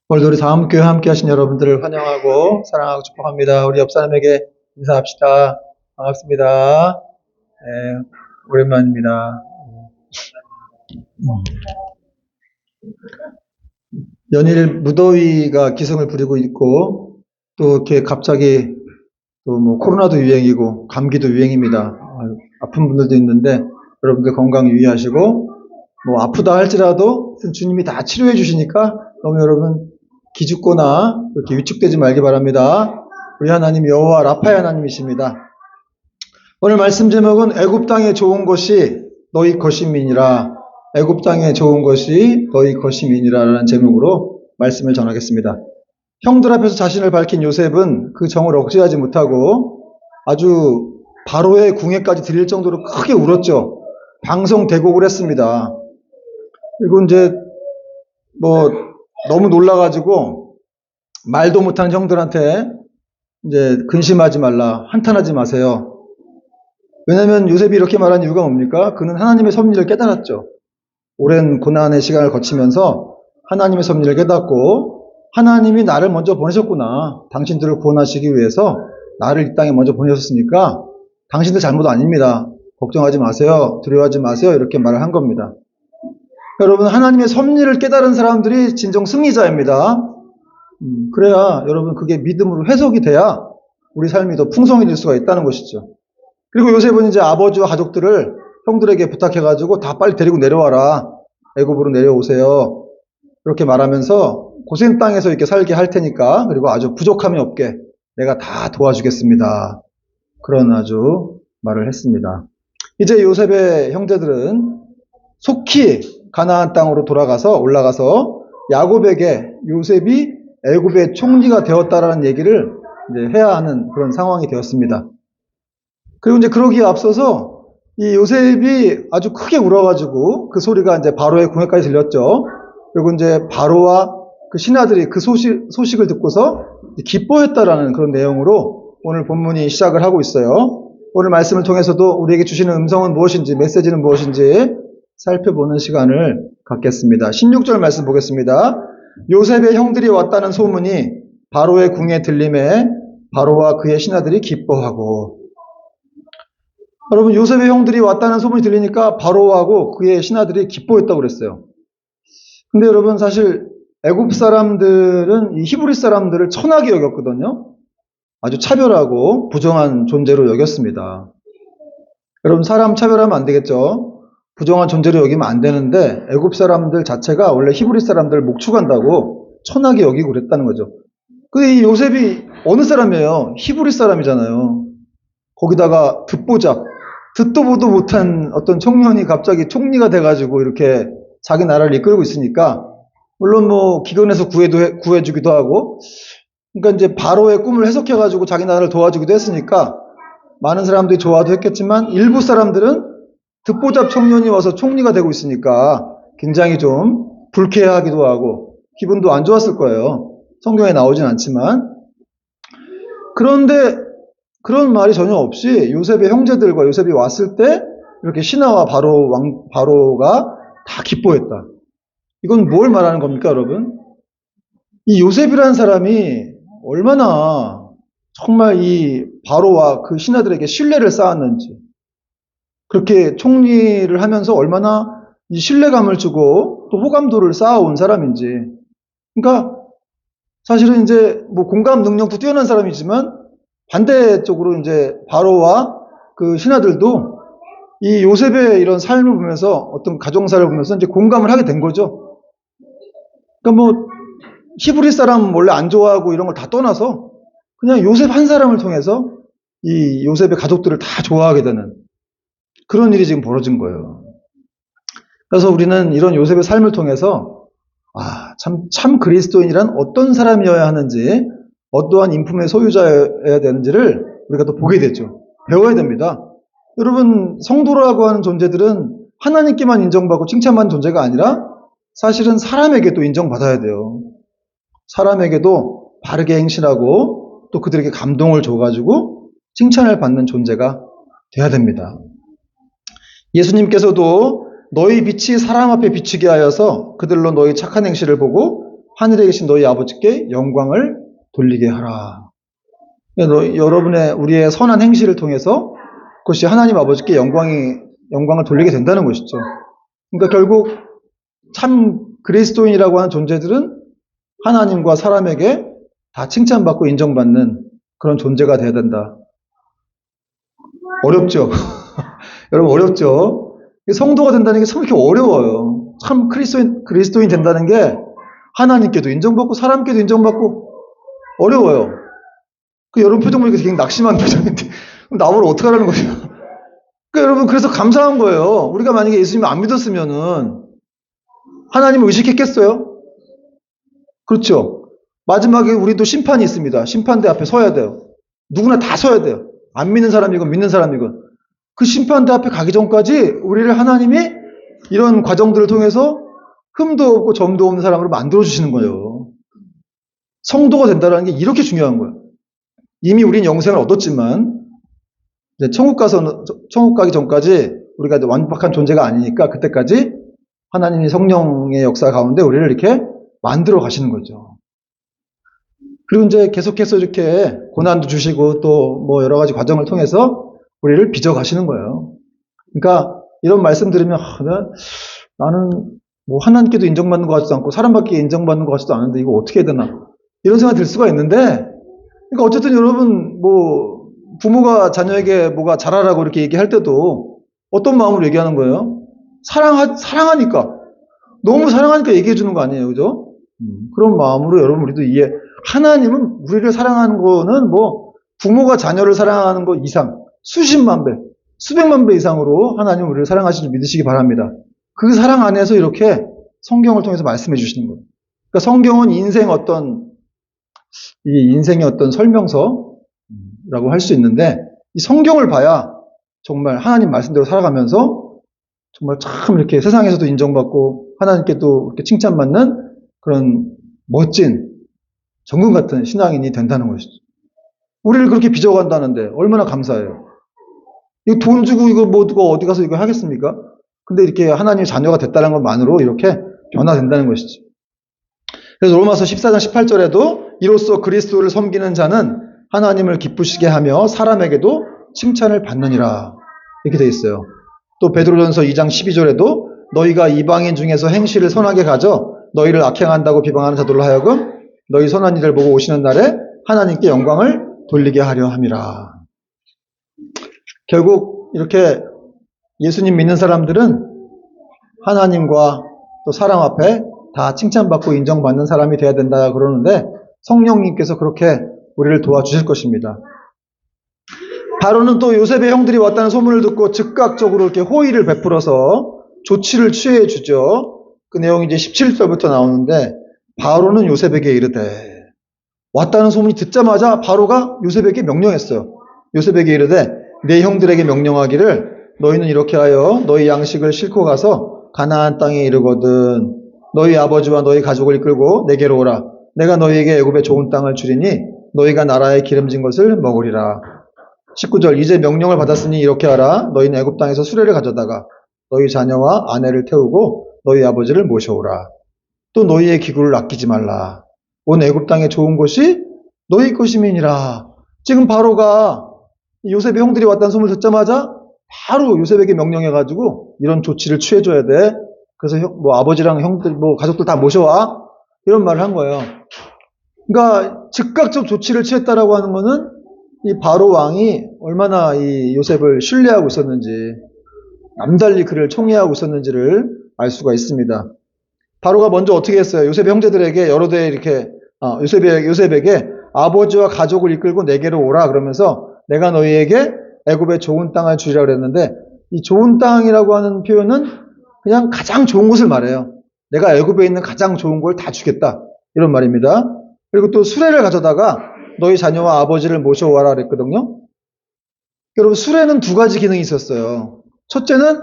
오늘도 우리 다음교회 함께 하신 여러분들을 환영하고 사랑하고 축복합니다. 우리 옆 사람에게 인사합시다. 반갑습니다. 네, 오랜만입니다. 연일 무더위가 기승을 부리고 있고 또 이렇게 갑자기 또 뭐 코로나도 유행이고 감기도 유행입니다. 아픈 분들도 있는데 여러분들 건강 유의하시고 뭐 아프다 할지라도 주님이 다 치료해 주시니까 너무 여러분 기죽거나 이렇게 위축되지 말기 바랍니다. 우리 하나님 여호와 라파의 하나님이십니다. 오늘 말씀 제목은 애굽 땅에 좋은 것이 너희 것임이니라. 애굽 땅에 좋은 것이 너희 것임이니라라는 제목으로 말씀을 전하겠습니다. 형들 앞에서 자신을 밝힌 요셉은 그 정을 억제하지 못하고 아주 바로의 궁예까지 드릴 정도로 크게 울었죠. 방송 대곡을 했습니다. 그리고 이제 뭐 너무 놀라가지고 말도 못한 형들한테 이제 근심하지 말라, 한탄하지 마세요. 왜냐하면 요셉이 이렇게 말한 이유가 뭡니까? 그는 하나님의 섭리를 깨달았죠. 오랜 고난의 시간을 거치면서 하나님의 섭리를 깨닫고 하나님이 나를 먼저 보내셨구나. 당신들을 구원하시기 위해서 나를 이 땅에 먼저 보내셨으니까 당신들 잘못 아닙니다. 걱정하지 마세요. 두려워하지 마세요. 이렇게 말을 한 겁니다. 여러분, 하나님의 섭리를 깨달은 사람들이 진정 승리자입니다. 그래야 여러분 그게 믿음으로 해석이 돼야 우리 삶이 더 풍성해질 수가 있다는 것이죠. 그리고 요셉은 이제 아버지와 가족들을 형들에게 부탁해가지고 다 빨리 데리고 내려와라. 애굽으로 내려오세요. 이렇게 말하면서 고센 땅에서 이렇게 살게 할 테니까 그리고 아주 부족함이 없게 내가 다 도와주겠습니다. 그런 아주 말을 했습니다. 이제 요셉의 형제들은 속히 가나안 땅으로 올라가서 야곱에게 요셉이 애굽의 총리가 되었다라는 얘기를 이제 해야 하는 그런 상황이 되었습니다. 그리고 이제 그러기에 앞서서 이 요셉이 아주 크게 울어가지고 그 소리가 이제 바로의 궁예까지 들렸죠. 그리고 이제 바로와 그 신하들이 그 소식을 듣고서 기뻐했다라는 그런 내용으로 오늘 본문이 시작을 하고 있어요. 오늘 말씀을 통해서도 우리에게 주시는 음성은 무엇인지, 메시지는 무엇인지 살펴보는 시간을 갖겠습니다. 16절 말씀 보겠습니다. 요셉의 형들이 왔다는 소문이 바로의 궁에 들림에 바로와 그의 신하들이 기뻐하고. 여러분, 요셉의 형들이 왔다는 소문이 들리니까 바로하고 그의 신하들이 기뻐했다고 그랬어요. 근데 여러분, 사실 애굽 사람들은 이 히브리 사람들을 천하게 여겼거든요. 아주 차별하고 부정한 존재로 여겼습니다. 여러분, 사람 차별하면 안 되겠죠? 부정한 존재로 여기면 안 되는데 애굽 사람들 자체가 원래 히브리 사람들을 목축한다고 천하게 여기고 그랬다는 거죠. 근데 이 요셉이 어느 사람이에요? 히브리 사람이잖아요. 거기다가 듣도 보도 못한 어떤 청년이 갑자기 총리가 돼가지고 이렇게 자기 나라를 이끌고 있으니까 물론 뭐 기근에서 구해주기도 하고 그러니까 이제 바로의 꿈을 해석해가지고 자기 나라를 도와주기도 했으니까 많은 사람들이 좋아도 했겠지만 일부 사람들은 듣보잡 청년이 와서 총리가 되고 있으니까 굉장히 좀 불쾌하기도 하고 기분도 안 좋았을 거예요. 성경에 나오진 않지만. 그런데 그런 말이 전혀 없이 요셉의 형제들과 요셉이 왔을 때 이렇게 신하와 바로가 다 기뻐했다. 이건 뭘 말하는 겁니까, 여러분? 이 요셉이라는 사람이 얼마나 정말 이 바로와 그 신하들에게 신뢰를 쌓았는지, 그렇게 총리를 하면서 얼마나 이 신뢰감을 주고 또 호감도를 쌓아온 사람인지. 그러니까 사실은 이제 뭐 공감 능력도 뛰어난 사람이지만 반대쪽으로 이제 바로와 그 신하들도 이 요셉의 이런 삶을 보면서 어떤 가정사를 보면서 이제 공감을 하게 된 거죠. 그러니까 뭐 히브리 사람 원래 안 좋아하고 이런 걸 다 떠나서 그냥 요셉 한 사람을 통해서 이 요셉의 가족들을 다 좋아하게 되는 그런 일이 지금 벌어진 거예요. 그래서 우리는 이런 요셉의 삶을 통해서 참 그리스도인이란 어떤 사람이어야 하는지, 어떠한 인품의 소유자여야 되는지를 우리가 또 보게 되죠. 배워야 됩니다. 여러분, 성도라고 하는 존재들은 하나님께만 인정받고 칭찬받는 존재가 아니라 사실은 사람에게도 인정받아야 돼요. 사람에게도 바르게 행실하고 또 그들에게 감동을 줘가지고 칭찬을 받는 존재가 돼야 됩니다. 예수님께서도 너희 빛이 사람 앞에 비치게 하여서 그들로 너희 착한 행실을 보고 하늘에 계신 너희 아버지께 영광을 돌리게 하라. 여러분의 우리의 선한 행실을 통해서 그것이 하나님 아버지께 영광을 돌리게 된다는 것이죠. 그러니까 결국 참 그리스도인이라고 하는 존재들은 하나님과 사람에게 다 칭찬받고 인정받는 그런 존재가 되어야 된다. 어렵죠? 여러분 어렵죠? 성도가 된다는 게 참 이렇게 어려워요. 참 그리스도인 된다는 게 하나님께도 인정받고 사람께도 인정받고 어려워요. 여러분 표정 보니까 되게 낙심한 표정인데 나보고 어떡하라는 거죠? 여러분 그래서 감사한 거예요. 우리가 만약에 예수님을 안 믿었으면은 하나님을 의식했겠어요? 그렇죠? 마지막에 우리도 심판이 있습니다. 심판대 앞에 서야 돼요. 누구나 다 서야 돼요. 안 믿는 사람이건 믿는 사람이건. 그 심판대 앞에 가기 전까지 우리를 하나님이 이런 과정들을 통해서 흠도 없고 점도 없는 사람으로 만들어주시는 거예요. 성도가 된다는 게 이렇게 중요한 거예요. 이미 우리는 영생을 얻었지만 이제 천국 가기 전까지 우리가 완벽한 존재가 아니니까 그때까지 하나님이 성령의 역사 가운데 우리를 이렇게 만들어 가시는 거죠. 그리고 이제 계속해서 이렇게 고난도 주시고 또 뭐 여러 가지 과정을 통해서 우리를 빚어 가시는 거예요. 그러니까 이런 말씀 들으면 나는 뭐 하나님께도 인정받는 것 같지도 않고 사람밖에 인정받는 것 같지도 않은데 이거 어떻게 해야 되나 이런 생각이 들 수가 있는데 그러니까 어쨌든 여러분 뭐 부모가 자녀에게 뭐가 잘하라고 이렇게 얘기할 때도 어떤 마음으로 얘기하는 거예요? 사랑하니까 너무 사랑하니까 얘기해 주는 거 아니에요, 그죠? 그런 마음으로 여러분 우리도 하나님은 우리를 사랑하는 거는 뭐 부모가 자녀를 사랑하는 것 이상 수십만 배, 수백만 배 이상으로 하나님 우리를 사랑하시는 줄 믿으시기 바랍니다. 그 사랑 안에서 이렇게 성경을 통해서 말씀해 주시는 거예요. 그러니까 성경은 인생의 어떤 설명서라고 할 수 있는데 이 성경을 봐야 정말 하나님 말씀대로 살아가면서 정말 참 이렇게 세상에서도 인정받고 하나님께도 이렇게 칭찬받는 그런 멋진 정금 같은 신앙인이 된다는 것이죠. 우리를 그렇게 빚어간다는데 얼마나 감사해요. 이거 돈 주고 이거 뭐 누가 어디 가서 이거 하겠습니까? 근데 이렇게 하나님의 자녀가 됐다는 것만으로 이렇게 변화된다는 것이죠. 그래서 로마서 14장 18절에도 이로써 그리스도를 섬기는 자는 하나님을 기쁘시게 하며 사람에게도 칭찬을 받느니라 이렇게 되어 있어요. 또 베드로전서 2장 12절에도 너희가 이방인 중에서 행실을 선하게 가져 너희를 악행한다고 비방하는 자들로 하여금 너희 선한 일을 보고 오시는 날에 하나님께 영광을 돌리게 하려 함이라. 결국 이렇게 예수님 믿는 사람들은 하나님과 또 사람 앞에 다 칭찬받고 인정받는 사람이 되어야 된다 그러는데 성령님께서 그렇게 우리를 도와주실 것입니다. 바로는 또 요셉의 형들이 왔다는 소문을 듣고 즉각적으로 이렇게 호의를 베풀어서 조치를 취해 주죠. 그 내용이 이제 17절부터 나오는데 바로는 요셉에게 이르되 왔다는 소문이 듣자마자 바로가 요셉에게 명령했어요. 요셉에게 이르되 내 형들에게 명령하기를 너희는 이렇게 하여 너희 양식을 싣고 가서 가나안 땅에 이르거든 너희 아버지와 너희 가족을 이끌고 내게로 오라. 내가 너희에게 애굽의 좋은 땅을 주리니 너희가 나라의 기름진 것을 먹으리라. 19절 이제 명령을 받았으니 이렇게 하라. 너희는 애굽 땅에서 수레를 가져다가 너희 자녀와 아내를 태우고 너희 아버지를 모셔오라. 또 너희의 기구를 아끼지 말라. 온 애굽 땅의 좋은 곳이 너희 것임이니라. 지금 바로가 요셉의 형들이 왔다는 소문을 듣자마자 바로 요셉에게 명령해가지고 이런 조치를 취해줘야 돼. 그래서 뭐 아버지랑 형들, 뭐 가족들 다 모셔와. 이런 말을 한 거예요. 그러니까 즉각적 조치를 취했다라고 하는 거는 이 바로 왕이 얼마나 이 요셉을 신뢰하고 있었는지, 남달리 그를 총애하고 있었는지를 알 수가 있습니다. 바로가 먼저 어떻게 했어요? 요셉의 형제들에게 여러 대 이렇게 요셉에게 아버지와 가족을 이끌고 내게로 오라 그러면서 내가 너희에게 애굽의 좋은 땅을 주리라 그랬는데 이 좋은 땅이라고 하는 표현은 그냥 가장 좋은 곳을 말해요. 내가 애굽에 있는 가장 좋은 걸 다 주겠다 이런 말입니다. 그리고 또 수레를 가져다가 너희 자녀와 아버지를 모셔와라 그랬거든요. 여러분 수레는 두 가지 기능이 있었어요. 첫째는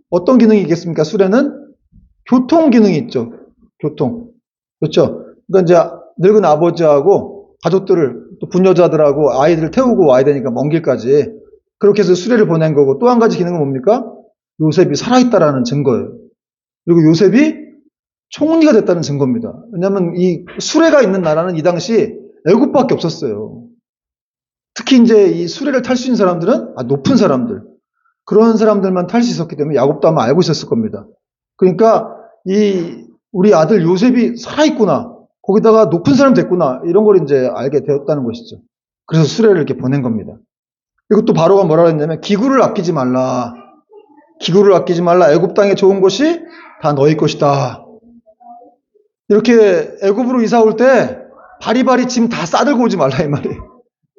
어떤 기능이 있겠습니까? 수레는 교통 기능이 있죠. 교통. 그렇죠. 그러니까 이제 늙은 아버지하고 가족들을 또 부녀자들하고 아이들을 태우고 와야 되니까 먼 길까지 그렇게 해서 수레를 보낸 거고 또 한 가지 기능은 뭡니까? 요셉이 살아있다라는 증거예요. 그리고 요셉이 총리가 됐다는 증거입니다. 왜냐하면 이 수레가 있는 나라는 이 당시 애굽밖에 없었어요. 특히 이제 이 수레를 탈 수 있는 사람들은 높은 사람들, 그런 사람들만 탈 수 있었기 때문에 야곱도 아마 알고 있었을 겁니다. 그러니까 이 우리 아들 요셉이 살아있구나, 거기다가 높은 사람 됐구나, 이런 걸 이제 알게 되었다는 것이죠. 그래서 수레를 이렇게 보낸 겁니다. 그리고 또 바로가 뭐라 그랬냐면 기구를 아끼지 말라. 기구를 아끼지 말라. 애굽 땅에 좋은 것이 다 너희 것이다. 이렇게 애굽으로 이사 올 때 바리바리 짐 다 싸들고 오지 말라 이 말이에요.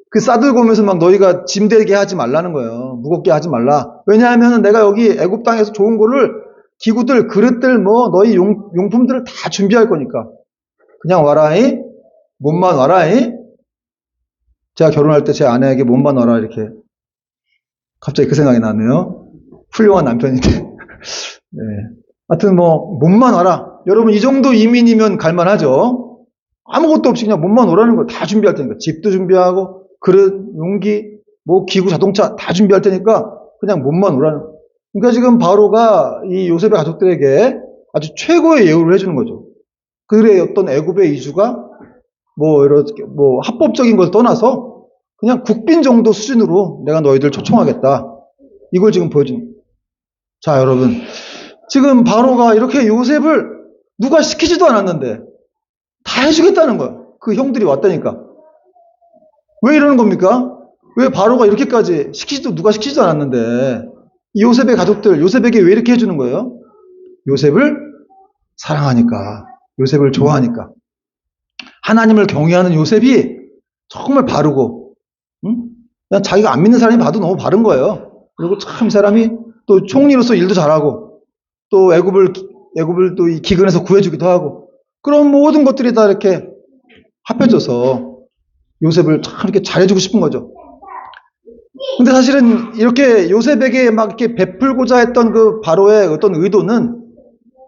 그 싸들고 오면서 막 너희가 짐 되게 하지 말라는 거예요. 무겁게 하지 말라. 왜냐하면 내가 여기 애굽 땅에서 좋은 거를 기구들, 그릇들, 뭐 너희 용품들을 다 준비할 거니까 그냥 와라이. 몸만 와라이. 제가 결혼할 때 제 아내에게 몸만 와라 이렇게 갑자기 그 생각이 나네요. 훌륭한 남편인데. 네. 하여튼 뭐 몸만 와라. 여러분 이 정도 이민이면 갈만하죠. 아무것도 없이 그냥 몸만 오라는 거 다 준비할 테니까. 집도 준비하고 그릇, 용기, 뭐 기구, 자동차 다 준비할 테니까 그냥 몸만 오라는 거. 그러니까 지금 바로가 이 요셉의 가족들에게 아주 최고의 예우를 해주는 거죠. 그들의 어떤 애굽의 이주가 뭐 이렇게 뭐 합법적인 걸 떠나서 그냥 국빈 정도 수준으로 내가 너희들 초청하겠다. 이걸 지금 보여주는 거예요. 자, 여러분. 지금 바로가 이렇게 요셉을 누가 시키지도 않았는데 다 해주겠다는 거예요. 그 형들이 왔다니까. 왜 이러는 겁니까? 왜 바로가 이렇게까지 누가 시키지도 않았는데 이 요셉의 가족들, 요셉에게 왜 이렇게 해주는 거예요? 요셉을 사랑하니까, 요셉을 좋아하니까. 하나님을 경외하는 요셉이 정말 바르고, 그냥 자기가 안 믿는 사람이 봐도 너무 바른 거예요. 그리고 참 이 사람이 또 총리로서 일도 잘하고, 또 애굽을 또 이 기근에서 구해주기도 하고, 그런 모든 것들이 다 이렇게 합해져서 요셉을 참 이렇게 잘해주고 싶은 거죠. 근데 사실은 이렇게 요셉에게 막 이렇게 베풀고자 했던 그 바로의 어떤 의도는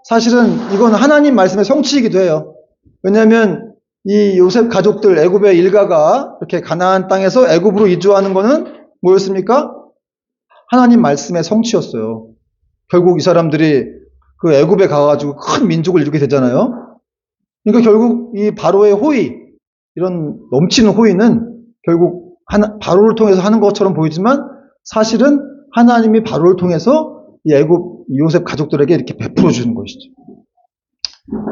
사실은 이건 하나님 말씀의 성취이기도 해요. 왜냐하면 이 요셉 가족들, 애굽의 일가가 이렇게 가나안 땅에서 애굽으로 이주하는 거는 뭐였습니까? 하나님 말씀의 성취였어요. 결국 이 사람들이 그 애굽에 가가지고 큰 민족을 이루게 되잖아요. 그러니까 결국 이 바로의 호의, 이런 넘치는 호의는 결국 바로를 통해서 하는 것처럼 보이지만 사실은 하나님이 바로를 통해서 이 애굽 요셉 가족들에게 이렇게 베풀어 주는 것이죠.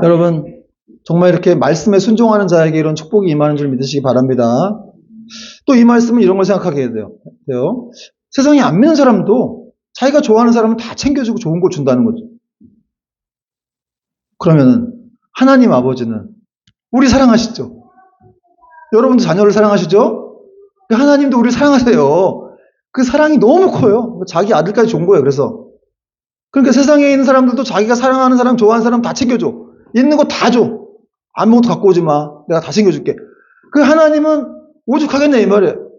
여러분 정말 이렇게 말씀에 순종하는 자에게 이런 축복이 임하는 줄 믿으시기 바랍니다. 또 이 말씀은 이런 걸 생각하게 돼요. 세상에 안 믿는 사람도 자기가 좋아하는 사람은 다 챙겨주고 좋은 걸 준다는 거죠. 그러면은 하나님 아버지는 우리 사랑하시죠? 여러분도 자녀를 사랑하시죠? 하나님도 우리를 사랑하세요. 그 사랑이 너무 커요. 자기 아들까지 준 거예요. 그래서 그러니까 세상에 있는 사람들도 자기가 사랑하는 사람, 좋아하는 사람 다 챙겨줘. 있는 거 다 줘. 아무것도 갖고 오지 마. 내가 다 챙겨줄게. 그 하나님은 오죽하겠냐 이 말이에요.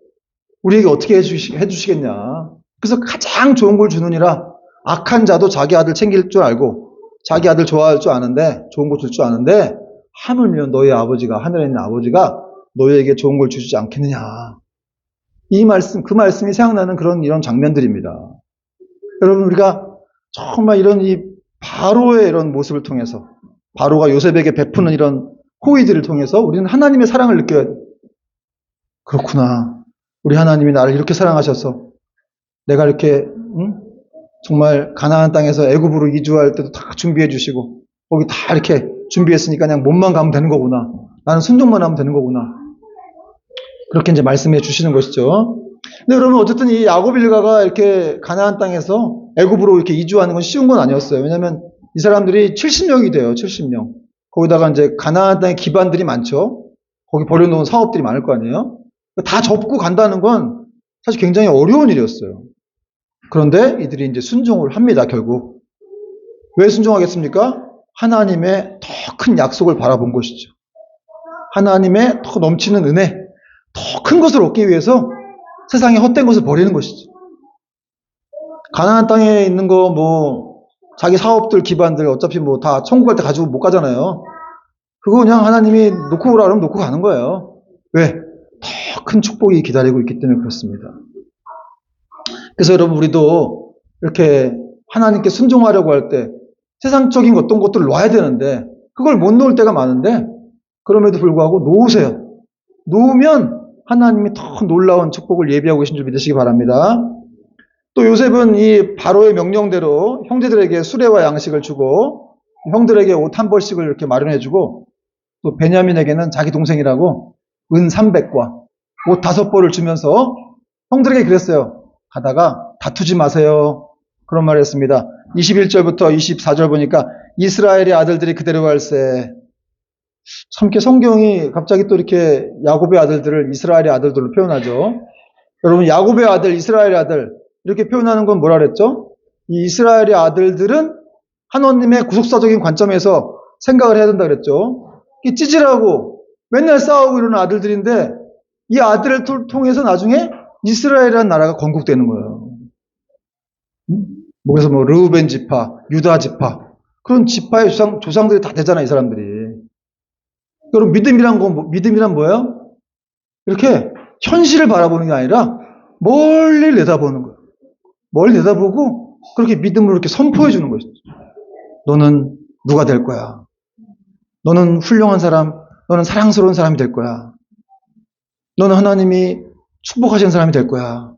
우리에게 어떻게 해주시겠냐. 그래서 가장 좋은 걸 주느니라. 악한 자도 자기 아들 챙길 줄 알고 자기 아들 좋아할 줄 아는데 좋은 거 줄 줄 아는데 하물며 너희 아버지가 하늘에 있는 아버지가 너희에게 좋은 걸 주지 않겠느냐. 이 말씀, 그 말씀이 생각나는 이런 장면들입니다. 여러분, 우리가 정말 이런 이 바로의 이런 모습을 통해서, 바로가 요셉에게 베푸는 이런 호의들을 통해서 우리는 하나님의 사랑을 느껴야 돼요. 그렇구나. 우리 하나님이 나를 이렇게 사랑하셔서 내가 이렇게, 정말 가나안 땅에서 애굽으로 이주할 때도 다 준비해 주시고, 거기 다 이렇게 준비했으니까 그냥 몸만 가면 되는 거구나. 나는 순종만 하면 되는 거구나. 그렇게 이제 말씀해 주시는 것이죠. 근데 여러분 어쨌든 이 야곱 일가가 이렇게 가나안 땅에서 애굽으로 이렇게 이주하는 건 쉬운 건 아니었어요. 왜냐하면 이 사람들이 70명이 돼요. 70명. 거기다가 이제 가나안 땅에 기반들이 많죠. 거기 벌여놓은 사업들이 많을 거 아니에요. 다 접고 간다는 건 사실 굉장히 어려운 일이었어요. 그런데 이들이 이제 순종을 합니다. 결국 왜 순종하겠습니까? 하나님의 더 큰 약속을 바라본 것이죠. 하나님의 더 넘치는 은혜, 더 큰 것을 얻기 위해서 세상에 헛된 것을 버리는 것이죠. 가나안 땅에 있는 거 자기 사업들 기반들 어차피 다 천국 갈 때 가지고 못 가잖아요. 그거 그냥 하나님이 놓고 오라 그러면 놓고 가는 거예요. 왜? 더 큰 축복이 기다리고 있기 때문에 그렇습니다. 그래서 여러분 우리도 이렇게 하나님께 순종하려고 할 때 세상적인 어떤 것들을 놔야 되는데 그걸 못 놓을 때가 많은데 그럼에도 불구하고 놓으세요. 놓으면 하나님이 더 놀라운 축복을 예비하고 계신 줄 믿으시기 바랍니다. 또 요셉은 이 바로의 명령대로 형제들에게 수레와 양식을 주고 형들에게 옷 한 벌씩을 이렇게 마련해주고 또 베냐민에게는 자기 동생이라고 은 300과 옷 5벌을 주면서 형들에게 그랬어요. 가다가 다투지 마세요. 그런 말을 했습니다. 21절부터 24절 보니까 이스라엘의 아들들이 그대로 할세. 참 이렇게 성경이 갑자기 또 이렇게 야곱의 아들들을 이스라엘의 아들들로 표현하죠. 여러분 야곱의 아들, 이스라엘의 아들 이렇게 표현하는 건 뭐라 그랬죠? 이 이스라엘의 아들들은 하나님의 구속사적인 관점에서 생각을 해야 된다 그랬죠. 이 찌질하고 맨날 싸우고 이러는 아들들인데 이 아들을 통해서 나중에 이스라엘이라는 나라가 건국되는 거예요. 그래서 뭐 르우벤 지파, 유다 지파 그런 지파의 조상들이 다 되잖아요, 이 사람들이. 여러분 믿음이란 뭐예요? 이렇게 현실을 바라보는 게 아니라 멀리 내다보는 거예요. 멀리 내다보고 그렇게 믿음으로 이렇게 선포해 주는 것이죠. 너는 누가 될 거야? 너는 훌륭한 사람, 너는 사랑스러운 사람이 될 거야. 너는 하나님이 축복하시는 사람이 될 거야.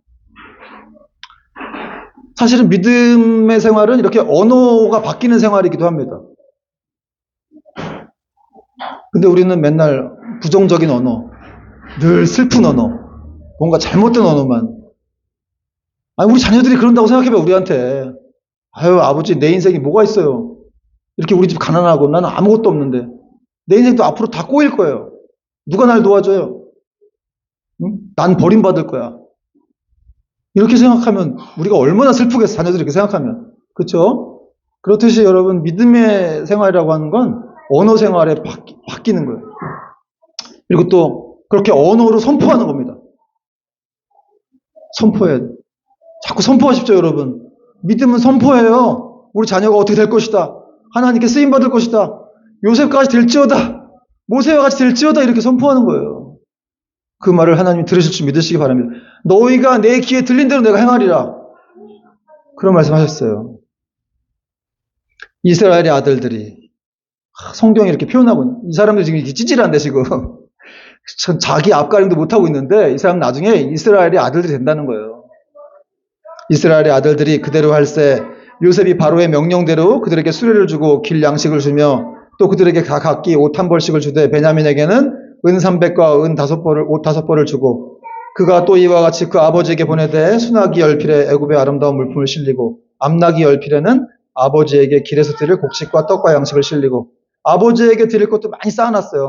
사실은 믿음의 생활은 이렇게 언어가 바뀌는 생활이기도 합니다. 근데 우리는 맨날 부정적인 언어, 늘 슬픈 언어, 뭔가 잘못된 언어만. 아니, 우리 자녀들이 그런다고 생각해봐, 우리한테. 아유, 아버지, 내 인생이 뭐가 있어요? 이렇게 우리 집 가난하고 나는 아무것도 없는데. 내 인생도 앞으로 다 꼬일 거예요. 누가 날 도와줘요? 응? 난 버림받을 거야. 이렇게 생각하면 우리가 얼마나 슬프겠어, 자녀들이 이렇게 생각하면. 그렇죠? 그렇듯이 여러분, 믿음의 생활이라고 하는 건 언어 생활에 바뀌는 거예요. 그리고 또 그렇게 언어로 선포하는 겁니다. 선포해야 돼. 자꾸 선포하십시오, 여러분. 믿음은 선포해요. 우리 자녀가 어떻게 될 것이다. 하나님께 쓰임받을 것이다. 요셉까지 될지어다. 모세와 같이 될지어다. 이렇게 선포하는 거예요. 그 말을 하나님이 들으실 줄 믿으시기 바랍니다. 너희가 내 귀에 들린 대로 내가 행하리라. 그런 말씀하셨어요. 이스라엘의 아들들이 성경이 이렇게 표현하고 있는, 이 사람들 지금 찌질한데 지금 자기 앞가림도 못하고 있는데 이 사람 나중에 이스라엘의 아들들이 된다는 거예요. 이스라엘의 아들들이 그대로 할세. 요셉이 바로의 명령대로 그들에게 수레를 주고 길 양식을 주며 또 그들에게 각기 옷 한 벌씩을 주되 베냐민에게는 은 300과 은 5벌을, 옷 5벌을 주고 그가 또 이와 같이 그 아버지에게 보내되 수나기 열필에 애굽의 아름다운 물품을 실리고 암나기 열필에는 아버지에게 길에서 드릴 곡식과 떡과 양식을 실리고 아버지에게 드릴 것도 많이 쌓아놨어요.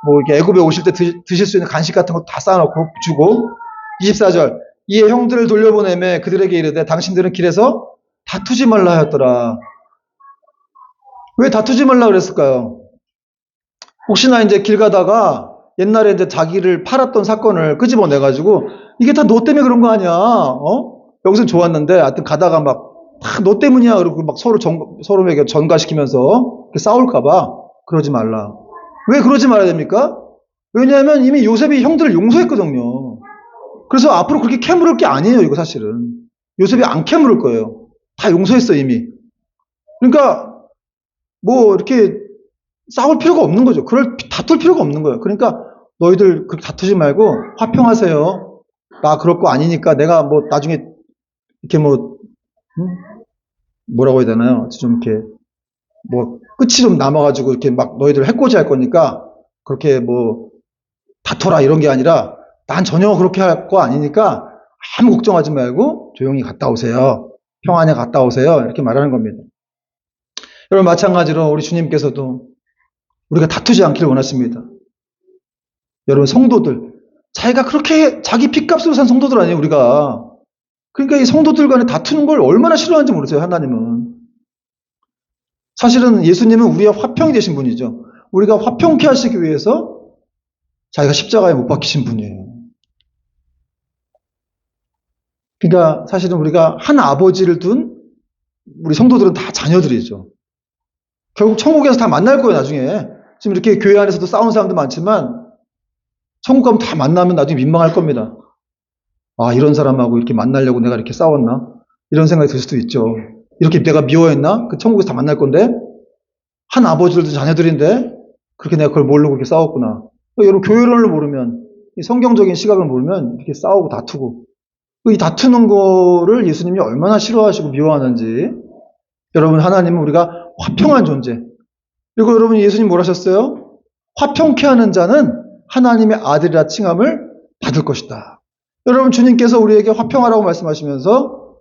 뭐 이렇게 애굽에 오실 때 드실 수 있는 간식 같은 것도 다 쌓아놓고 주고 24절 이에 형들을 돌려보내매 그들에게 이르되 당신들은 길에서 다투지 말라 하였더라. 왜 다투지 말라 그랬을까요? 혹시나 이제 길 가다가 옛날에 이제 자기를 팔았던 사건을 끄집어내가지고 이게 다 너 때문에 그런 거 아니야? 여기서 좋았는데 하여튼 가다가 막 다 너 때문이야. 그리고 막 서로에게 전가시키면서 싸울까봐 그러지 말라. 왜 그러지 말아야 됩니까? 왜냐하면 이미 요셉이 형들을 용서했거든요. 그래서 앞으로 그렇게 캐물을 게 아니에요, 이거 사실은. 요셉이 안 캐물을 거예요. 다 용서했어, 이미. 그러니까 뭐 이렇게 싸울 필요가 없는 거죠. 다툴 필요가 없는 거예요. 그러니까 너희들 그렇게 다투지 말고 화평하세요. 나 그럴 거 아니니까 내가 뭐 나중에 이렇게 뭐 뭐라고 해야 되나요? 좀 이렇게 뭐 끝이 좀 남아가지고 이렇게 막 너희들 해코지 할 거니까 그렇게 뭐 다퉈라 이런 게 아니라 난 전혀 그렇게 할 거 아니니까 아무 걱정하지 말고 조용히 갔다 오세요. 평안에 갔다 오세요. 이렇게 말하는 겁니다. 여러분 마찬가지로 우리 주님께서도 우리가 다투지 않기를 원하십니다. 여러분 성도들 자기가 그렇게 자기 핏값으로 산 성도들 아니에요 우리가. 그러니까 이 성도들 간에 다투는 걸 얼마나 싫어하는지 모르세요 하나님은. 사실은 예수님은 우리의 화평이 되신 분이죠. 우리가 화평케 하시기 위해서 자기가 십자가에 못 박히신 분이에요. 그러니까 사실은 우리가 한 아버지를 둔 우리 성도들은 다 자녀들이죠. 결국 천국에서 다 만날 거예요 나중에. 지금 이렇게 교회 안에서도 싸우는 사람도 많지만 천국 가면 다 만나면 나중에 민망할 겁니다. 아 이런 사람하고 이렇게 만나려고 내가 이렇게 싸웠나? 이런 생각이 들 수도 있죠. 이렇게 내가 미워했나? 그 천국에서 다 만날 건데 한 아버지들도 자녀들인데 그렇게 내가 그걸 모르고 이렇게 싸웠구나. 여러분 교회론을 모르면, 이 성경적인 시각을 모르면 이렇게 싸우고 다투고, 이 다투는 거를 예수님이 얼마나 싫어하시고 미워하는지. 여러분, 하나님은 우리가 화평한 존재. 그리고 여러분, 예수님 뭘 하셨어요? 화평케 하는 자는 하나님의 아들이라 칭함을 받을 것이다. 여러분, 주님께서 우리에게 화평하라고 말씀하시면서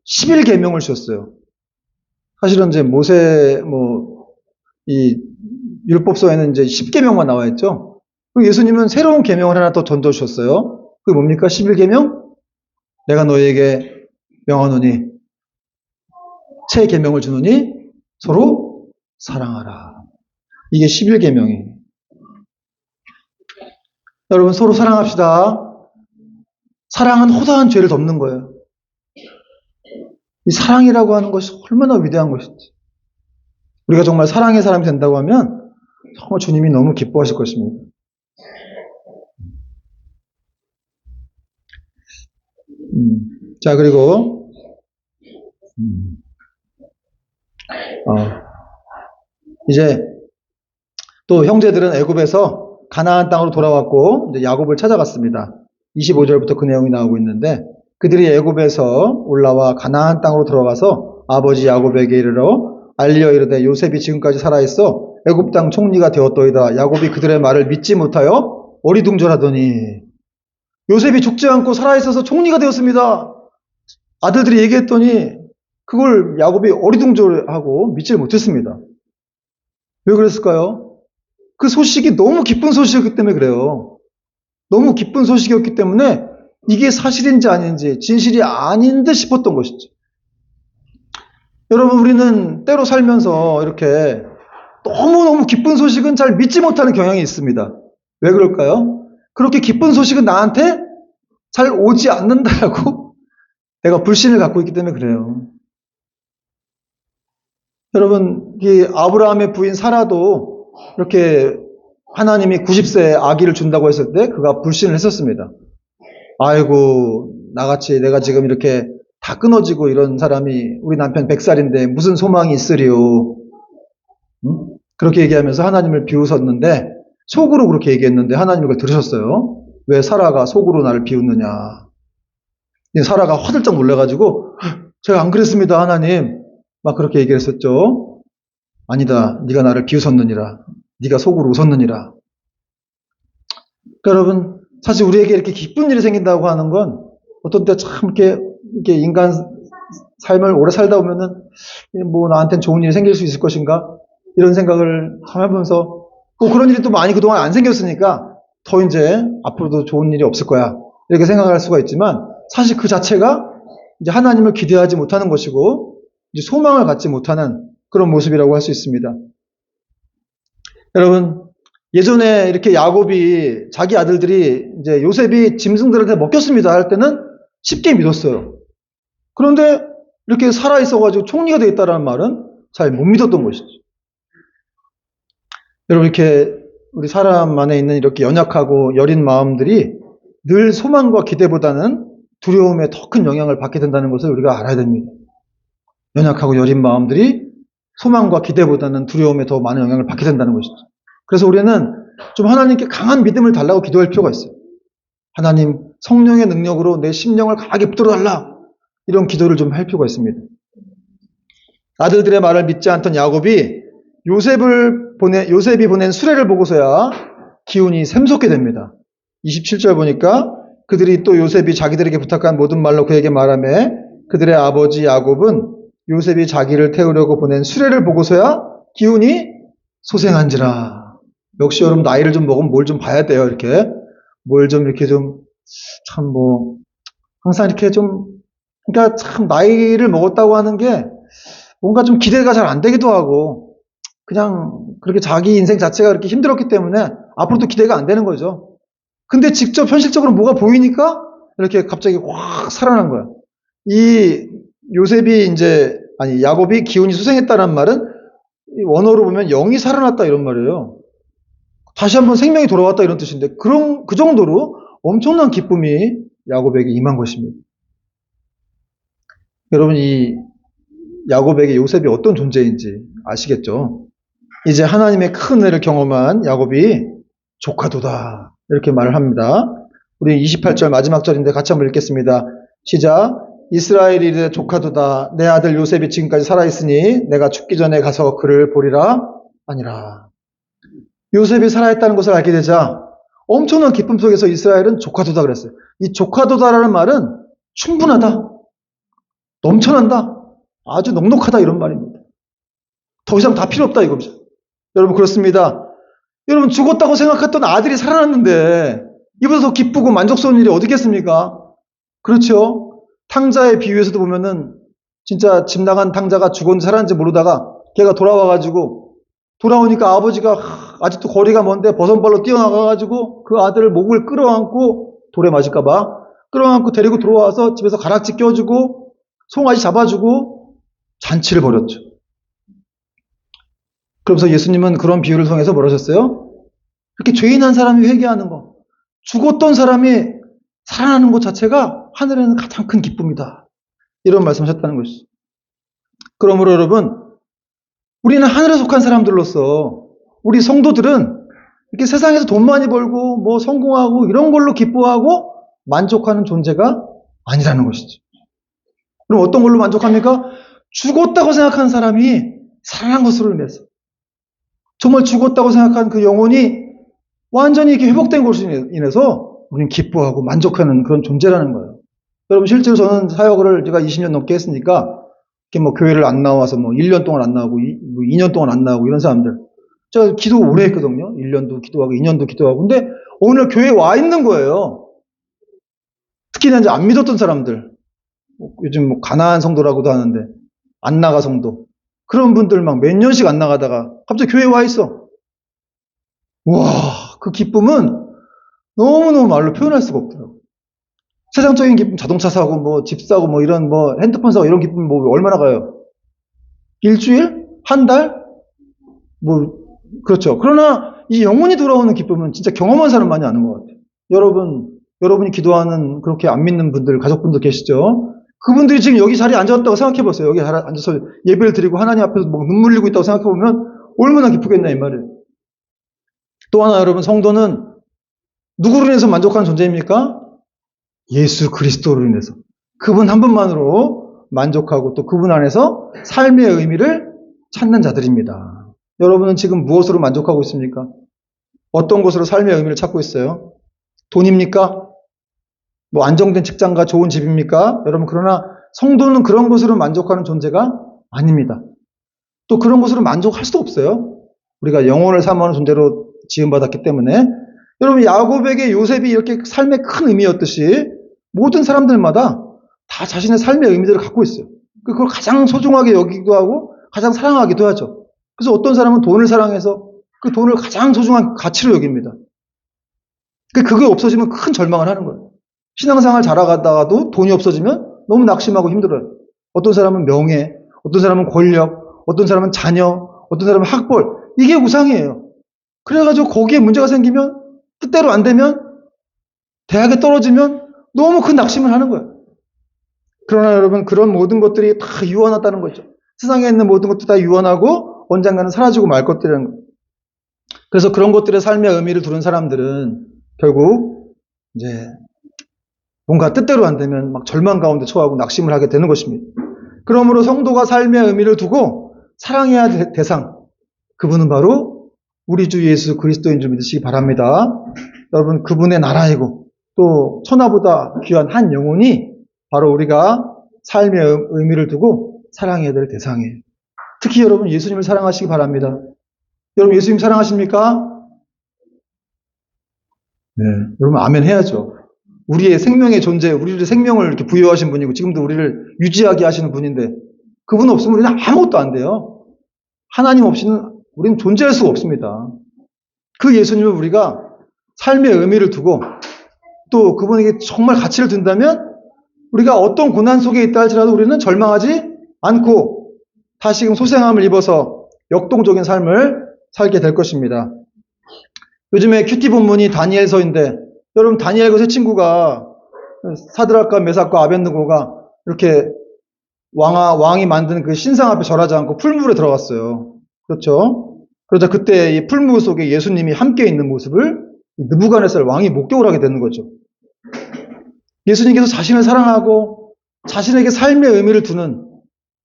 11계명을 주셨어요. 사실은 이제 모세 이 율법서에는 이제 10계명만 나와 있죠. 그리고 예수님은 새로운 계명을 하나 더 던져 주셨어요. 그게 뭡니까? 11계명? 내가 너희에게 명하노니, 새 계명을 주노니 서로 사랑하라. 이게 11계명이에요. 여러분, 서로 사랑합시다. 사랑은 허다한 죄를 덮는 거예요. 이 사랑이라고 하는 것이 얼마나 위대한 것인지. 우리가 정말 사랑의 사람이 된다고 하면 정말 주님이 너무 기뻐하실 것입니다. 자, 그리고 이제 또 형제들은 애굽에서 가나안 땅으로 돌아왔고 이제 야곱을 찾아갔습니다. 25절부터 그 내용이 나오고 있는데, 그들이 애굽에서 올라와 가나안 땅으로 들어가서 아버지 야곱에게 이르러 알리어 이르되 요셉이 지금까지 살아있어 애굽 땅 총리가 되었더이다. 야곱이 그들의 말을 믿지 못하여 어리둥절하더니, 요셉이 죽지 않고 살아있어서 총리가 되었습니다. 아들들이 얘기했더니 그걸 야곱이 어리둥절하고 믿지 못했습니다. 왜 그랬을까요? 그 소식이 너무 기쁜 소식이었기 때문에 그래요. 너무 기쁜 소식이었기 때문에 이게 사실인지 아닌지, 진실이 아닌 듯 싶었던 것이죠. 여러분, 우리는 때로 살면서 이렇게 너무너무 기쁜 소식은 잘 믿지 못하는 경향이 있습니다. 왜 그럴까요? 그렇게 기쁜 소식은 나한테 잘 오지 않는다라고 내가 불신을 갖고 있기 때문에 그래요. 여러분, 이 아브라함의 부인 사라도 이렇게 하나님이 90세에 아기를 준다고 했을 때 그가 불신을 했었습니다. 아이고, 나같이 내가 지금 이렇게 다 끊어지고 이런 사람이 우리 남편 100살인데 무슨 소망이 있으리요. 그렇게 얘기하면서 하나님을 비웃었는데, 속으로 그렇게 얘기했는데 하나님이 그걸 들으셨어요. 왜 사라가 속으로 나를 비웃느냐. 사라가 화들짝 놀라가지고 제가 안 그랬습니다, 하나님. 막 그렇게 얘기를 했었죠. 아니다, 네가 나를 비웃었느니라. 네가 속으로 웃었느니라. 그러니까 여러분, 사실 우리에게 이렇게 기쁜 일이 생긴다고 하는 건 어떤 때 참 이렇게 인간 삶을 오래 살다 보면은 뭐 나한테는 좋은 일이 생길 수 있을 것인가? 이런 생각을 참 해보면서, 그런 일이 또 많이 그동안 안 생겼으니까 더 이제 앞으로도 좋은 일이 없을 거야. 이렇게 생각할 수가 있지만, 사실 그 자체가 이제 하나님을 기대하지 못하는 것이고, 이제 소망을 갖지 못하는 그런 모습이라고 할 수 있습니다. 여러분, 예전에 이렇게 야곱이 자기 아들들이 이제 요셉이 짐승들한테 먹혔습니다 할 때는 쉽게 믿었어요. 그런데 이렇게 살아있어가지고 총리가 되겠다라는 말은 잘 못 믿었던 것이죠. 여러분, 이렇게 우리 사람 안에 있는 이렇게 연약하고 여린 마음들이 늘 소망과 기대보다는 두려움에 더 큰 영향을 받게 된다는 것을 우리가 알아야 됩니다. 연약하고 여린 마음들이 소망과 기대보다는 두려움에 더 많은 영향을 받게 된다는 것이죠. 그래서 우리는 좀 하나님께 강한 믿음을 달라고 기도할 필요가 있어요. 하나님, 성령의 능력으로 내 심령을 강하게 붙들어달라. 이런 기도를 좀 할 필요가 있습니다. 아들들의 말을 믿지 않던 야곱이 요셉이 보낸 수레를 보고서야 기운이 샘솟게 됩니다. 27절 보니까 그들이 또 요셉이 자기들에게 부탁한 모든 말로 그에게 말하며 그들의 아버지 야곱은 요셉이 자기를 태우려고 보낸 수레를 보고서야 기운이 소생한지라. 역시 여러분, 나이를 좀 먹으면 뭘 좀 봐야 돼요. 이렇게 뭘 좀 이렇게 좀 참 항상 이렇게 좀, 그러니까 참 나이를 먹었다고 하는 게 뭔가 좀 기대가 잘 안 되기도 하고, 그냥 그렇게 자기 인생 자체가 그렇게 힘들었기 때문에 앞으로도 기대가 안 되는 거죠. 근데 직접 현실적으로 뭐가 보이니까 이렇게 갑자기 확 살아난 거야. 이 야곱이 기운이 소생했다는 말은 원어로 보면 영이 살아났다 이런 말이에요. 다시 한번 생명이 돌아왔다 이런 뜻인데, 그 정도로 엄청난 기쁨이 야곱에게 임한 것입니다. 여러분, 이 야곱에게 요셉이 어떤 존재인지 아시겠죠? 이제 하나님의 큰 은혜를 경험한 야곱이 조카도다 이렇게 말을 합니다. 우리 28절 마지막 절인데 같이 한번 읽겠습니다. 시작. 이스라엘이 이르되 조카도다. 내 아들 요셉이 지금까지 살아있으니 내가 죽기 전에 가서 그를 보리라 아니라. 요셉이 살아있다는 것을 알게 되자 엄청난 기쁨 속에서 이스라엘은 조카도다 그랬어요. 이 조카도다라는 말은 충분하다, 넘쳐난다, 아주 넉넉하다 이런 말입니다. 더 이상 다 필요 없다 이겁니다. 여러분 그렇습니다. 여러분 죽었다고 생각했던 아들이 살아났는데 이보다 더 기쁘고 만족스러운 일이 어디 있겠습니까? 그렇죠? 탕자의 비유에서도 보면은 진짜 집 나간 탕자가 죽었는지 살았는지 모르다가 걔가 돌아와가지고 돌아오니까 아버지가 아직도 거리가 먼데 버선발로 뛰어나가가지고 그 아들을 목을 끌어안고 돌에 맞을까봐 끌어안고 데리고 들어와서 집에서 가락지 껴주고 송아지 잡아주고 잔치를 벌였죠. 그러면서 예수님은 그런 비유를 통해서 뭐라셨어요? 이렇게 죄인 한 사람이 회개하는 거, 죽었던 사람이 살아나는 것 자체가 하늘에는 가장 큰 기쁨이다. 이런 말씀하셨다는 것이죠. 그러므로 여러분, 우리는 하늘에 속한 사람들로서 우리 성도들은 이렇게 세상에서 돈 많이 벌고 뭐 성공하고 이런 걸로 기뻐하고 만족하는 존재가 아니라는 것이죠. 그럼 어떤 걸로 만족합니까? 죽었다고 생각하는 사람이 살아난 것으로 인해서 정말 죽었다고 생각한 그 영혼이 완전히 이렇게 회복된 것으로 인해서 우리는 기뻐하고 만족하는 그런 존재라는 거예요. 여러분 실제로 저는 사역을 제가 20년 넘게 했으니까 이렇게 뭐 교회를 안 나와서 뭐 1년 동안 안 나오고 2년 동안 안 나오고 이런 사람들 제가 기도 오래 했거든요. 1년도 기도하고 2년도 기도하고 근데 오늘 교회에 와 있는 거예요. 특히나 이제 안 믿었던 사람들 요즘 뭐 가나안 성도라고도 하는데 안 나가 성도 그런 분들 막 몇 년씩 안 나가다가 갑자기 교회에 와 있어. 와, 그 기쁨은 너무너무 말로 표현할 수가 없더라고요. 세상적인 기쁨, 자동차 사고, 뭐, 집 사고, 뭐, 이런, 뭐, 핸드폰 사고, 이런 기쁨, 뭐, 얼마나 가요? 일주일? 한 달? 뭐, 그렇죠. 그러나, 이 영혼이 돌아오는 기쁨은 진짜 경험한 사람만이 아는 것 같아요. 여러분이 기도하는 그렇게 안 믿는 분들, 가족분들 계시죠? 그분들이 지금 여기 자리에 앉았다고 생각해 보세요. 여기 앉아서 예배를 드리고 하나님 앞에서 뭐 눈물 흘리고 있다고 생각해 보면 얼마나 기쁘겠나, 이 말이에요. 또 하나 여러분, 성도는 누구로 인해서 만족하는 존재입니까? 예수 그리스도로 인해서. 그분 한 분만으로 만족하고 또 그분 안에서 삶의 의미를 찾는 자들입니다. 여러분은 지금 무엇으로 만족하고 있습니까? 어떤 것으로 삶의 의미를 찾고 있어요? 돈입니까? 뭐 안정된 직장과 좋은 집입니까? 여러분 그러나 성도는 그런 것으로 만족하는 존재가 아닙니다. 또 그런 것으로 만족할 수도 없어요. 우리가 영혼을 사모하는 존재로 지음받았기 때문에 여러분 야곱에게 요셉이 이렇게 삶의 큰 의미였듯이 모든 사람들마다 다 자신의 삶의 의미들을 갖고 있어요. 그걸 가장 소중하게 여기기도 하고 가장 사랑하기도 하죠. 그래서 어떤 사람은 돈을 사랑해서 그 돈을 가장 소중한 가치로 여깁니다. 그게 없어지면 큰 절망을 하는 거예요. 신앙생활 잘하다가도 돈이 없어지면 너무 낙심하고 힘들어요. 어떤 사람은 명예, 어떤 사람은 권력, 어떤 사람은 자녀, 어떤 사람은 학벌. 이게 우상이에요. 그래가지고 거기에 문제가 생기면 뜻대로 안 되면 대학에 떨어지면 너무 큰 낙심을 하는 거예요. 그러나 여러분 그런 모든 것들이 다 유한하다는 거죠. 세상에 있는 모든 것도 다 유한하고 언젠가는 사라지고 말 것들이라는 거예요. 그래서 그런 것들의 삶의 의미를 두는 사람들은 결국 이제 뭔가 뜻대로 안 되면 막 절망 가운데 처하고 낙심을 하게 되는 것입니다. 그러므로 성도가 삶의 의미를 두고 사랑해야 될 대상 그분은 바로 우리 주 예수 그리스도인 줄 믿으시기 바랍니다. 여러분 그분의 나라이고 또 천하보다 귀한 한 영혼이 바로 우리가 삶의 의미를 두고 사랑해야 될 대상이에요. 특히 여러분 예수님을 사랑하시기 바랍니다. 여러분 예수님 사랑하십니까? 네, 여러분 아멘 해야죠. 우리의 생명의 존재, 우리의 생명을 이렇게 부여하신 분이고 지금도 우리를 유지하게 하시는 분인데 그분 없으면 우리는 아무것도 안 돼요. 하나님 없이는 우리는 존재할 수가 없습니다. 그 예수님을 우리가 삶의 의미를 두고 또 그분에게 정말 가치를 둔다면 우리가 어떤 고난 속에 있다 할지라도 우리는 절망하지 않고 다시금 소생함을 입어서 역동적인 삶을 살게 될 것입니다. 요즘에 큐티 본문이 다니엘서인데 여러분 다니엘과 세 친구가 사드락과 메삭과 아벳느고가 이렇게 왕이 만든 그 신상 앞에 절하지 않고 풀무불에 들어갔어요. 그렇죠? 그러자 그때 이 풀무 속에 예수님이 함께 있는 모습을 느부갓네살 왕이 목격을 하게 되는 거죠. 예수님께서 자신을 사랑하고 자신에게 삶의 의미를 두는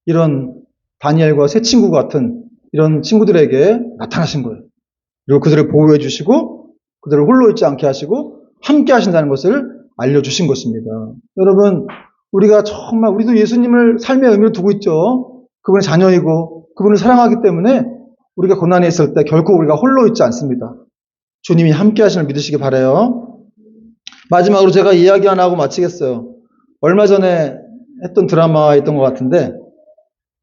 이런 다니엘과 새 친구 같은 이런 친구들에게 나타나신 거예요. 그리고 그들을 보호해 주시고 그들을 홀로 있지 않게 하시고 함께 하신다는 것을 알려주신 것입니다. 여러분, 우리가 정말 우리도 예수님을 삶의 의미를 두고 있죠. 그분의 자녀이고 그분을 사랑하기 때문에 우리가 고난에 있을 때 결코 우리가 홀로 있지 않습니다. 주님이 함께 하심을 믿으시기 바라요. 마지막으로 제가 이야기 하나 하고 마치겠어요. 얼마 전에 했던 드라마가 있던 것 같은데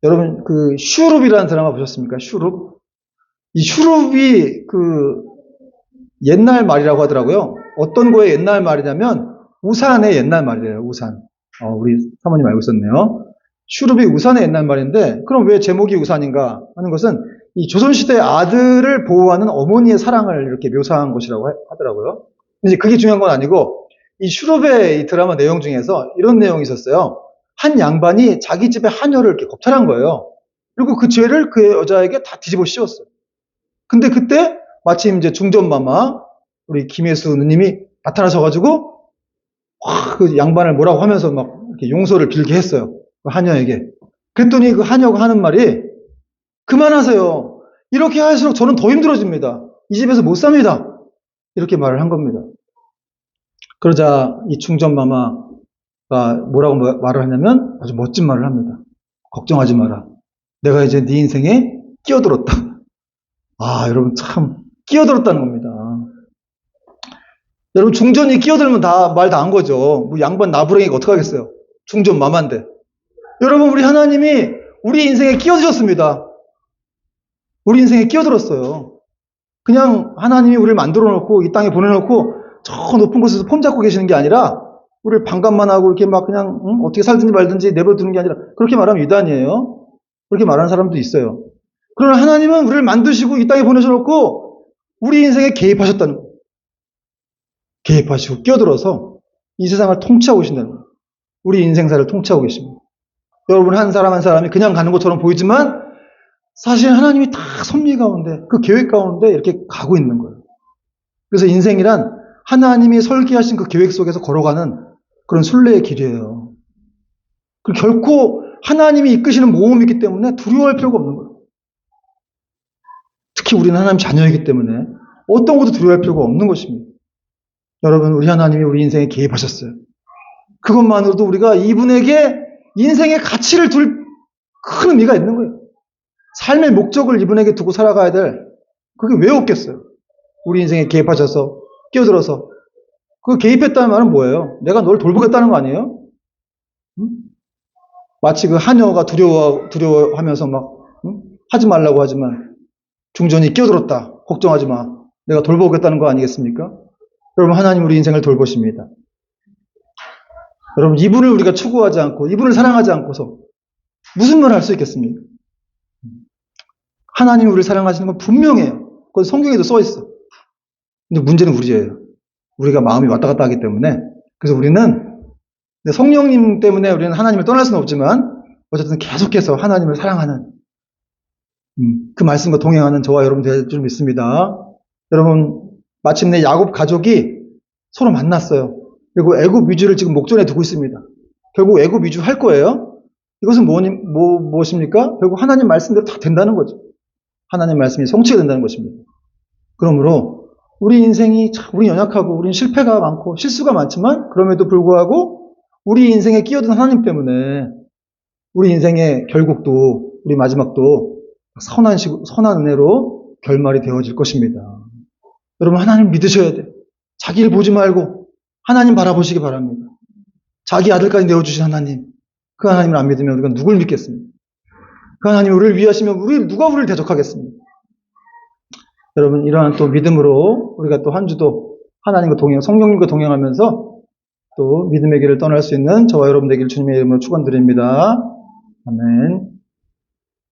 여러분 그 슈룹이라는 드라마 보셨습니까? 슈룹? 이 슈룹이 그 옛날 말이라고 하더라고요. 어떤 거의 옛날 말이냐면 우산의 옛날 말이래요. 우산. 우리 사모님 알고 있었네요. 슈룹이 우산의 옛날 말인데 그럼 왜 제목이 우산인가 하는 것은 이 조선시대 아들을 보호하는 어머니의 사랑을 이렇게 묘사한 것이라고 하더라고요. 이제 그게 중요한 건 아니고 이 슈룹의 이 드라마 내용 중에서 이런 내용이 있었어요. 한 양반이 자기 집에 하녀를 이렇게 겁탈한 거예요. 그리고 그 죄를 그 여자에게 다 뒤집어 씌웠어요. 근데 그때 마침 이제 중전마마 우리 김혜수 누님이 나타나셔가지고 그 양반을 뭐라고 하면서 막 이렇게 용서를 빌게 했어요. 그 하녀에게. 그랬더니 그 하녀가 하는 말이 그만하세요. 이렇게 할수록 저는 더 힘들어집니다. 이 집에서 못 삽니다. 이렇게 말을 한 겁니다. 그러자 이 중전마마가 뭐라고 말을 하냐면 아주 멋진 말을 합니다. 걱정하지 마라. 내가 이제 네 인생에 끼어들었다. 여러분 참 끼어들었다는 겁니다. 여러분 중전이 끼어들면 다 말 다 한 거죠. 뭐 양반 나부랭이가 어떡하겠어요. 중전마마인데. 여러분 우리 하나님이 우리 인생에 끼어드셨습니다. 우리 인생에 끼어들었어요. 그냥 하나님이 우리를 만들어 놓고 이 땅에 보내놓고 저 높은 곳에서 폼 잡고 계시는 게 아니라 우리를 반갑만 하고 이렇게 막 그냥 어떻게 살든지 말든지 내버려두는 게 아니라 그렇게 말하면 유단이에요. 그렇게 말하는 사람도 있어요. 그러나 하나님은 우리를 만드시고 이 땅에 보내셔놓고 우리 인생에 개입하셨다는 거예요. 개입하시고 끼어들어서 이 세상을 통치하고 계신다는 거예요. 우리 인생사를 통치하고 계십니다. 여러분 한 사람 한 사람이 그냥 가는 것처럼 보이지만 사실 하나님이 다 섭리 가운데 그 계획 가운데 이렇게 가고 있는 거예요. 그래서 인생이란 하나님이 설계하신 그 계획 속에서 걸어가는 그런 순례의 길이에요. 결코 하나님이 이끄시는 모험이기 때문에 두려워할 필요가 없는 거예요. 특히 우리는 하나님 자녀이기 때문에 어떤 것도 두려워할 필요가 없는 것입니다. 여러분 우리 하나님이 우리 인생에 개입하셨어요. 그것만으로도 우리가 이분에게 인생의 가치를 둘 큰 의미가 있는 거예요. 삶의 목적을 이분에게 두고 살아가야 될 그게 왜 없겠어요? 우리 인생에 개입하셔서 끼어들어서 그 개입했다는 말은 뭐예요? 내가 널 돌보겠다는 거 아니에요? 마치 그 하녀가 두려워하면서 막 하지 말라고 하지만 중전이 끼어들었다. 걱정하지 마. 내가 돌보겠다는 거 아니겠습니까? 여러분 하나님 우리 인생을 돌보십니다. 여러분 이분을 우리가 추구하지 않고 이분을 사랑하지 않고서 무슨 말을 할 수 있겠습니까? 하나님이 우리를 사랑하시는 건 분명해요. 그건 성경에도 써 있어. 근데 문제는 우리예요. 우리가 마음이 왔다 갔다 하기 때문에. 그래서 우리는 성령님 때문에 우리는 하나님을 떠날 수는 없지만 어쨌든 계속해서 하나님을 사랑하는 그 말씀과 동행하는 저와 여러분 될 줄 믿습니다. 여러분 마침내 야곱 가족이 서로 만났어요. 그리고 애굽 위주를 지금 목전에 두고 있습니다. 결국 애굽 위주 할 거예요. 이것은 무엇입니까? 결국 하나님 말씀대로 다 된다는 거죠. 하나님 말씀이 성취가 된다는 것입니다. 그러므로 우리 인생이 우리 연약하고 우리는 실패가 많고 실수가 많지만 그럼에도 불구하고 우리 인생에 끼어든 하나님 때문에 우리 인생의 결국도 우리 마지막도 선한 은혜로 결말이 되어질 것입니다. 여러분 하나님 믿으셔야 돼요. 자기를 보지 말고 하나님 바라보시기 바랍니다. 자기 아들까지 내어주신 하나님, 그 하나님을 안 믿으면 우리가 누굴 믿겠습니까? 그 하나님이 우리를 위하시면 누가 우리를 대적하겠습니까? 여러분 이러한 또 믿음으로 우리가 또 한 주도 하나님과 성령님과 동행하면서 또 믿음의 길을 떠날 수 있는 저와 여러분 되기를 주님의 이름으로 축원드립니다. 아멘.